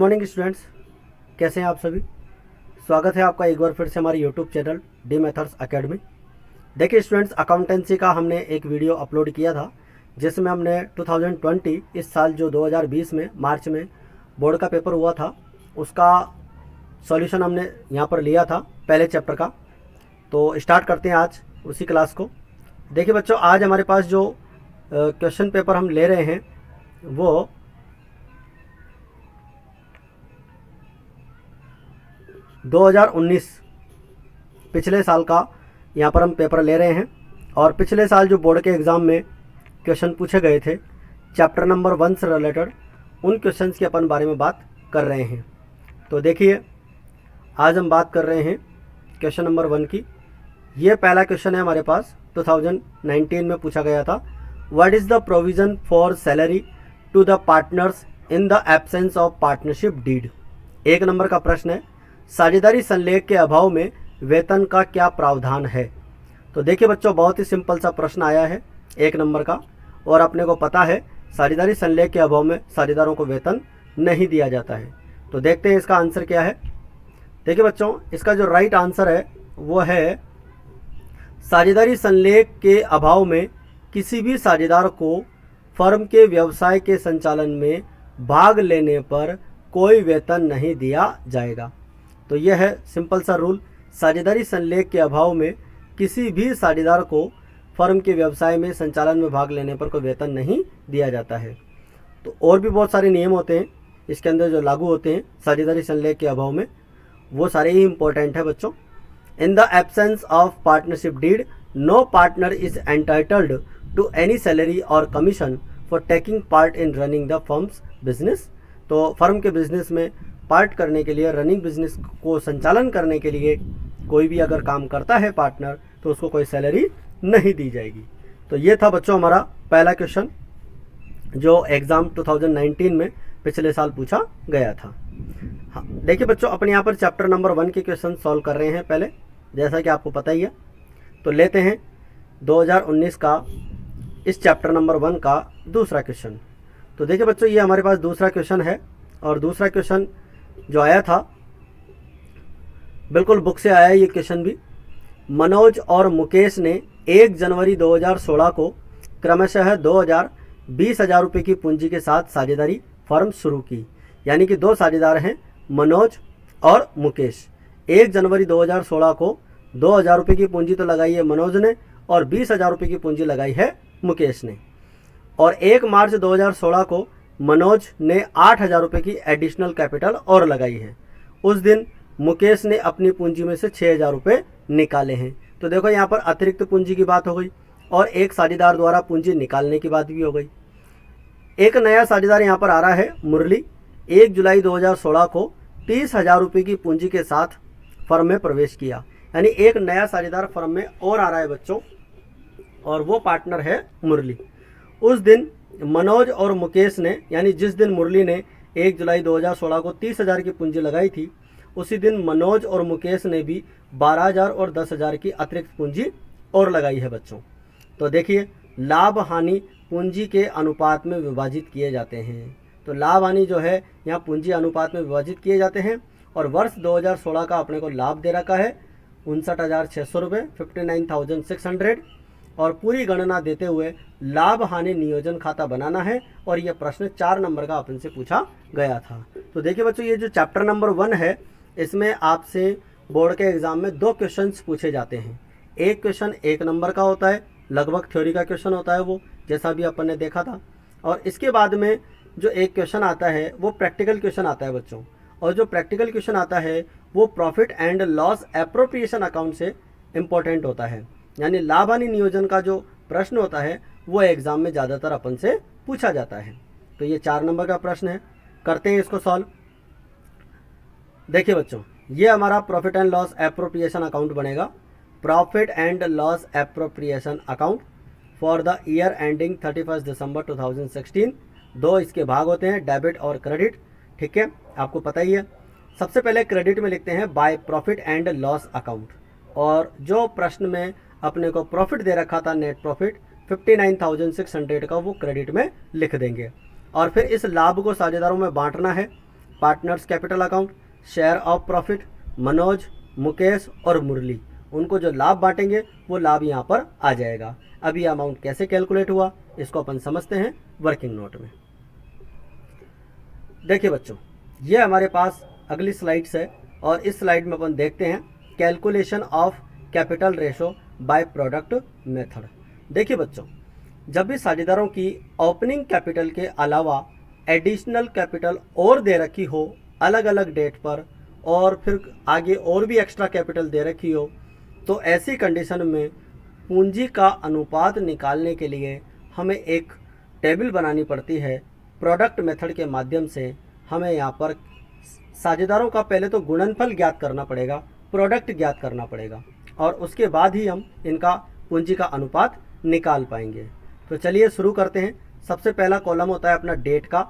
Morning students, कैसे हैं आप सभी। स्वागत है आपका एक बार फिर से हमारे YouTube channel D methods academy. देखिए स्टूडेंट्स, अकाउंटेंसी का हमने एक वीडियो अपलोड किया था जिसमें हमने 2020 इस साल जो 2020 में मार्च में बोर्ड का पेपर हुआ था उसका सॉल्यूशन हमने यहाँ पर लिया था पहले चैप्टर का। तो स्टार्ट करते हैं आज उसी क्लास को। देखिए बच्चों, आज हमारे पास जो क्वेश्चन पेपर हम ले रहे हैं वो 2019 पिछले साल का यहाँ पर हम पेपर ले रहे हैं। और पिछले साल जो बोर्ड के एग्ज़ाम में क्वेश्चन पूछे गए थे चैप्टर नंबर 1 से रिलेटेड, उन क्वेश्चंस की अपन बारे में बात कर रहे हैं। तो देखिए, आज हम बात कर रहे हैं क्वेश्चन नंबर 1 की। ये पहला क्वेश्चन है हमारे पास, 2019 में पूछा गया था। What is the provision for salary to the partners in the absence of partnership deed. 1 number का प्रश्न है, साझेदारी संलेख के अभाव में वेतन का क्या प्रावधान है। तो देखिए बच्चों, बहुत ही सिंपल सा प्रश्न आया है 1 नंबर का, और अपने को पता है साझेदारी संलेख के अभाव में साझेदारों को वेतन नहीं दिया जाता है। तो देखते हैं इसका आंसर क्या है। देखिए बच्चों, इसका जो राइट आंसर है वो है साझेदारी संलेख के अभाव में किसी भी साझेदार को फर्म के व्यवसाय के संचालन में भाग लेने पर कोई वेतन नहीं दिया जाएगा। तो यह है सिंपल सा रूल, साझेदारी संलेख के अभाव में किसी भी साझेदार को फर्म के व्यवसाय में संचालन में भाग लेने पर कोई वेतन नहीं दिया जाता है। तो और भी बहुत सारे नियम होते हैं इसके अंदर जो लागू होते हैं साझेदारी संलेख के अभाव में, वो सारे ही इंपॉर्टेंट है बच्चों। In the absence of partnership deed, no partner is entitled to any salary और commission for taking part in running the firm's business. तो फर्म के बिजनेस में पार्ट करने के लिए, रनिंग बिजनेस को संचालन करने के लिए कोई भी अगर काम करता है पार्टनर, तो उसको कोई सैलरी नहीं दी जाएगी। तो ये था बच्चों हमारा पहला क्वेश्चन जो एग्ज़ाम 2019 में पिछले साल पूछा गया था। हाँ, देखिए बच्चों, अपन यहाँ पर चैप्टर नंबर 1 के क्वेश्चन सॉल्व कर रहे हैं पहले, जैसा कि आपको पता ही है। तो लेते हैं 2019 का इस चैप्टर नंबर 1 का दूसरा क्वेश्चन। तो देखिए बच्चों, ये हमारे पास दूसरा क्वेश्चन है, और दूसरा क्वेश्चन जो आया था बिल्कुल बुक से आया है ये क्वेश्चन भी। मनोज और मुकेश ने 1 जनवरी 2016 को क्रमशः 20,000 रुपये की पूंजी के साथ साझेदारी फर्म शुरू की। यानी कि 2 साझेदार हैं, मनोज और मुकेश। 1 जनवरी 2016 को 2,000 रुपये की पूंजी तो लगाई है मनोज ने, और 20,000 रुपये की पूंजी लगाई है मुकेश ने। और 1 मार्च 2016 को मनोज ने 8,000 रुपये की एडिशनल कैपिटल और लगाई है। उस दिन मुकेश ने अपनी पूंजी में से 6,000 रुपये निकाले हैं। तो देखो, यहाँ पर अतिरिक्त पूंजी की बात हो गई और एक साझेदार द्वारा पूंजी निकालने की बात भी हो गई। एक नया साझेदार यहाँ पर आ रहा है, मुरली। 1 जुलाई 2016 को 30,000 रुपये की पूंजी के साथ फर्म में प्रवेश किया। यानी एक नया साझेदार फर्म में और आ रहा है बच्चों, और वो पार्टनर है मुरली। उस दिन मनोज और मुकेश ने, यानी जिस दिन मुरली ने 1 जुलाई 2016 को 30,000 की पूंजी लगाई थी, उसी दिन मनोज और मुकेश ने भी 12,000 और 10,000 की अतिरिक्त पूंजी और लगाई है बच्चों। तो देखिए, लाभ हानि पूंजी के अनुपात में विभाजित किए जाते हैं। तो लाभ हानि जो है यहाँ पूंजी अनुपात में विभाजित किए जाते हैं। और वर्ष 2016 का अपने को लाभ दे रखा है 59,600 रुपये, 59,600। और पूरी गणना देते हुए लाभ हानि नियोजन खाता बनाना है। और यह प्रश्न 4 नंबर का अपन से पूछा गया था। तो देखिए बच्चों, ये जो चैप्टर नंबर 1 है इसमें आपसे बोर्ड के एग्ज़ाम में 2 क्वेश्चंस पूछे जाते हैं। एक क्वेश्चन 1 नंबर का होता है, लगभग थ्योरी का क्वेश्चन होता है वो, जैसा भी अपन ने देखा था। और इसके बाद में जो एक क्वेश्चन आता है वो प्रैक्टिकल क्वेश्चन आता है बच्चों। और जो प्रैक्टिकल क्वेश्चन आता है वो profit and loss appropriation account से इम्पोर्टेंट होता है। यानी लाभ हानि नियोजन का जो प्रश्न होता है वो एग्ज़ाम में ज़्यादातर अपन से पूछा जाता है। तो ये 4 नंबर का प्रश्न है, करते हैं इसको सॉल्व। देखिए बच्चों, ये हमारा profit and loss appropriation account बनेगा। Profit and loss appropriation account for the year ending 31 December 2016। 2 इसके भाग होते हैं, डेबिट और क्रेडिट। ठीक है, आपको पता ही है। सबसे पहले क्रेडिट में लिखते हैं by profit and loss account, और जो प्रश्न में अपने को प्रॉफिट दे रखा था, नेट प्रॉफिट 59,600 का, वो क्रेडिट में लिख देंगे। और फिर इस लाभ को साझेदारों में बांटना है। Partners capital account, share of profit, Manoj, Mukesh और मुरली, उनको जो लाभ बांटेंगे वो लाभ यहाँ पर आ जाएगा। अब ये अमाउंट कैसे कैलकुलेट हुआ इसको अपन समझते हैं वर्किंग नोट में। देखिए बच्चों, ये हमारे पास अगली स्लाइड्स है और इस स्लाइड में अपन देखते हैं calculation of capital ratio by product method. देखिए बच्चों, जब भी साझेदारों की ओपनिंग कैपिटल के अलावा एडिशनल कैपिटल और दे रखी हो अलग अलग डेट पर, और फिर आगे और भी एक्स्ट्रा कैपिटल दे रखी हो, तो ऐसी कंडीशन में पूंजी का अनुपात निकालने के लिए हमें एक टेबल बनानी पड़ती है। प्रोडक्ट मेथड के माध्यम से हमें यहाँ पर साझेदारों का पहले तो गुणनफल ज्ञात करना पड़ेगा, प्रोडक्ट ज्ञात करना पड़ेगा, और उसके बाद ही हम इनका पूंजी का अनुपात निकाल पाएंगे। तो चलिए शुरू करते हैं। सबसे पहला कॉलम होता है अपना डेट का,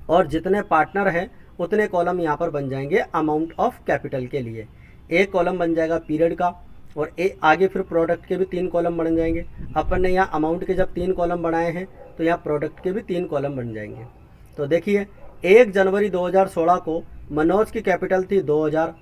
और जितने पार्टनर हैं उतने कॉलम यहाँ पर बन जाएंगे अमाउंट ऑफ कैपिटल के लिए। एक कॉलम बन जाएगा पीरियड का, और आगे फिर प्रोडक्ट के भी 3 कॉलम बन जाएंगे। अपन ने यहाँ अमाउंट के जब 3 कॉलम बनाए हैं तो यहाँ प्रोडक्ट के भी 3 कॉलम बन जाएंगे। तो देखिए 1 जनवरी 2016 को मनोज की कैपिटल थी 2000,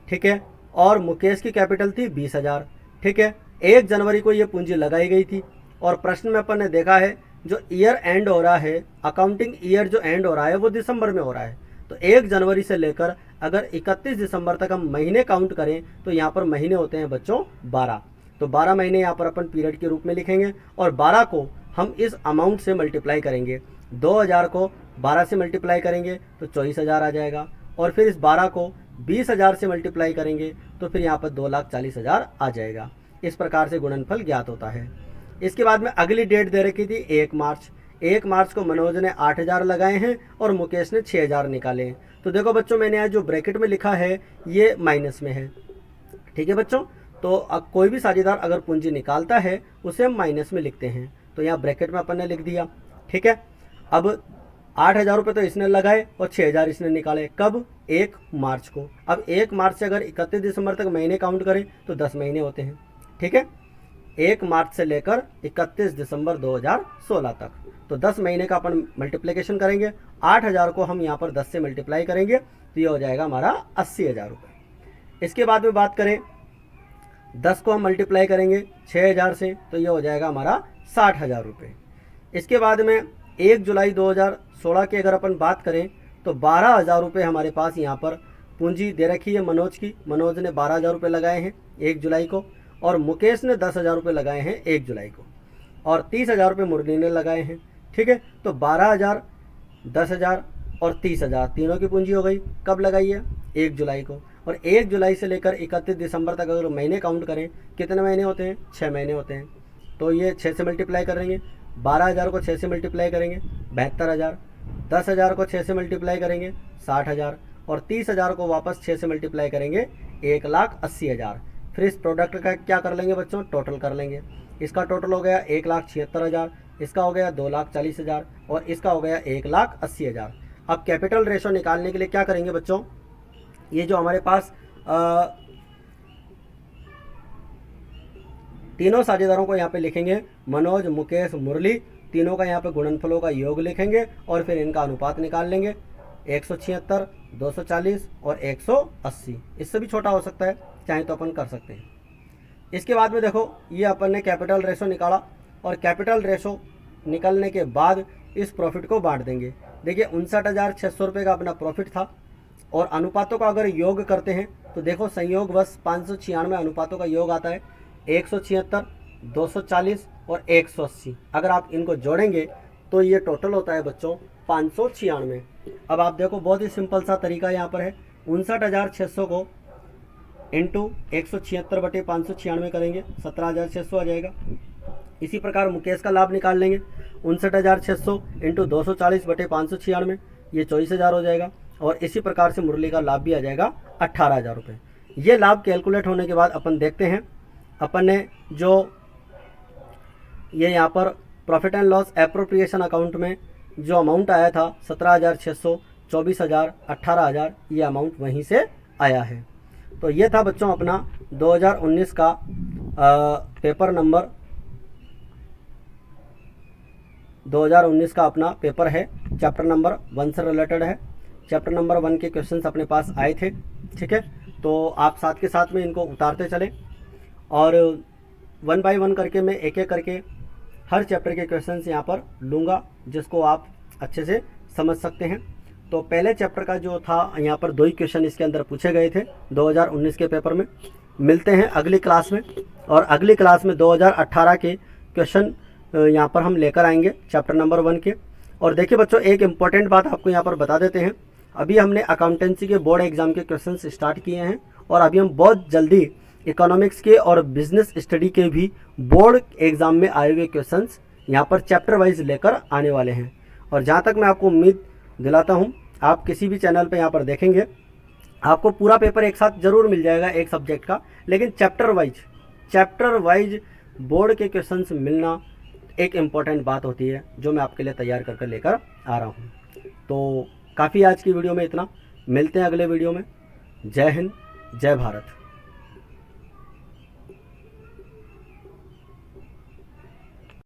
ठीक है, और मुकेश की कैपिटल थी 20,000, ठीक है। 1 जनवरी को ये पूंजी लगाई गई थी, और प्रश्न में अपन ने देखा है जो ईयर एंड हो रहा है, अकाउंटिंग ईयर जो एंड हो रहा है वो दिसंबर में हो रहा है। तो 1 जनवरी से लेकर अगर 31 दिसंबर तक हम महीने काउंट करें तो यहाँ पर महीने होते हैं बच्चों 12। तो 12 महीने यहाँ पर अपन पीरियड के रूप में लिखेंगे, और 12 को हम इस अमाउंट से मल्टीप्लाई करेंगे। 2000 को 12 से मल्टीप्लाई करेंगे तो 24,000 आ जाएगा, और फिर इस 12 को 20,000 से मल्टीप्लाई करेंगे तो फिर यहाँ पर 2,40,000 आ जाएगा। इस प्रकार से गुणनफल ज्ञात होता है। इसके बाद में अगली डेट दे रखी थी 1 मार्च। 1 मार्च को मनोज ने 8,000 लगाए हैं और मुकेश ने 6,000 निकाले हैं। तो देखो बच्चों, मैंने यहाँ जो ब्रैकेट में लिखा है ये माइनस में है, ठीक है बच्चों। तो अब कोई भी साझेदार अगर पूंजी निकालता है उसे हम माइनस में लिखते हैं, तो यहाँ ब्रैकेट में अपन ने लिख दिया, ठीक है। अब 8,000 रुपये तो इसने लगाए और 6,000 इसने निकाले। कब? 1 मार्च को। अब 1 मार्च से अगर 31 दिसंबर तक महीने काउंट करें तो 10 महीने होते हैं, ठीक है। 1 मार्च से लेकर 31 दिसंबर 2016 तक, तो 10 महीने का अपन मल्टीप्लिकेशन करेंगे। 8,000 को हम यहाँ पर 10 से मल्टीप्लाई करेंगे तो ये हो जाएगा हमारा 80,000 रुपये। इसके बाद में बात करें 10 को हम मल्टीप्लाई करेंगे 6,000 से तो ये हो जाएगा हमारा 60,000 रुपये। इसके बाद में 1 जुलाई 2016 की अगर अपन बात करें तो 12,000 रुपये हमारे पास यहाँ पर पूंजी दे रखी है मनोज की। मनोज ने 12,000 रुपये लगाए हैं 1 जुलाई को, और मुकेश ने 10,000 रुपये लगाए हैं 1 जुलाई को, और 30,000 रुपये मुरली ने लगाए हैं, ठीक है। तो 12,000, 10,000 और 30,000 तीनों की पूंजी हो गई। कब लगाई है? 1 जुलाई को। और 1 जुलाई से लेकर 31 दिसंबर तक अगर महीने काउंट करें कितने महीने होते हैं? 6 महीने होते हैं। तो ये 6 से मल्टीप्लाई करेंगे। 12,000 को 6 से मल्टीप्लाई करेंगे 72,000, 10,000 को 6 से मल्टीप्लाई करेंगे 60,000, और 30,000 को वापस 6 से मल्टीप्लाई करेंगे 1,80,000। फिर इस प्रोडक्ट का क्या कर लेंगे बच्चों? टोटल कर लेंगे। इसका टोटल हो गया 1,76,000, इसका हो गया 2,40,000, और इसका हो गया 1,80,000। अब कैपिटल रेशो निकालने के लिए क्या करेंगे बच्चों? ये जो हमारे पास तीनों साझेदारों को यहाँ पे लिखेंगे, मनोज, मुकेश, मुरली, तीनों का यहाँ पे गुणनफलों का योग लिखेंगे और फिर इनका अनुपात निकाल लेंगे। 176, 240 और 180। इससे भी छोटा हो सकता है, चाहे तो अपन कर सकते हैं। इसके बाद में देखो ये अपन ने कैपिटल रेशो निकाला, और कैपिटल रेशो निकलने के बाद इस प्रॉफिट को बांट देंगे। देखिए 59,600 रुपये का अपना प्रॉफिट था, और अनुपातों का अगर योग करते हैं तो देखो संयोगवश 596 अनुपातों का योग आता है। 176, 240 और 180। अगर आप इनको जोड़ेंगे तो ये टोटल होता है बच्चों 596। अब आप देखो बहुत ही सिंपल सा तरीका यहाँ पर है। 59,600 को इंटू 176/596 करेंगे, 17,600 आ जाएगा। इसी प्रकार मुकेश का लाभ निकाल लेंगे। 59,600 इंटू 240/596, ये 24,000 हो जाएगा। और इसी प्रकार से मुरली का लाभ भी आ जाएगा 18,000 रुपये। ये लाभ कैलकुलेट होने के बाद अपन देखते हैं, अपन ने जो ये यहाँ पर profit and loss appropriation account में जो अमाउंट आया था 17,600, 24,000, 18,000, ये अमाउंट वहीं से आया है। तो ये था बच्चों अपना 2019 का पेपर नंबर 2019 का अपना पेपर है, चैप्टर नंबर 1 से रिलेटेड है। चैप्टर नंबर 1 के क्वेश्चंस अपने पास आए थे। ठीक है, तो आप साथ के साथ में इनको उतारते चलें और 1 बाय 1 करके मैं एक एक करके हर चैप्टर के क्वेश्चंस यहाँ पर लूँगा, जिसको आप अच्छे से समझ सकते हैं। तो पहले चैप्टर का जो था यहाँ पर 2 ही क्वेश्चन इसके अंदर पूछे गए थे 2019 के पेपर में। मिलते हैं अगली क्लास में, और अगली क्लास में 2018 के क्वेश्चन यहाँ पर हम लेकर आएंगे चैप्टर नंबर 1 के। और देखिए बच्चों, एक इम्पॉर्टेंट बात आपको यहाँ पर बता देते हैं। अभी हमने अकाउंटेंसी के बोर्ड एग्जाम के क्वेश्चंस स्टार्ट किए हैं, और अभी हम बहुत जल्दी इकोनॉमिक्स के और बिजनेस स्टडी के भी बोर्ड एग्जाम में आए हुए क्वेश्चंस यहाँ पर चैप्टर वाइज लेकर आने वाले हैं। और जहाँ तक मैं आपको उम्मीद दिलाता हूँ, आप किसी भी चैनल पे यहाँ पर देखेंगे, आपको पूरा पेपर एक साथ ज़रूर मिल जाएगा एक सब्जेक्ट का, लेकिन चैप्टर वाइज बोर्ड के क्वेश्चंस मिलना एक इम्पॉर्टेंट बात होती है, जो मैं आपके लिए तैयार करके लेकर आ रहा हूँ। तो काफ़ी आज की वीडियो में इतना, मिलते हैं अगले वीडियो में। जय हिंद, जय भारत।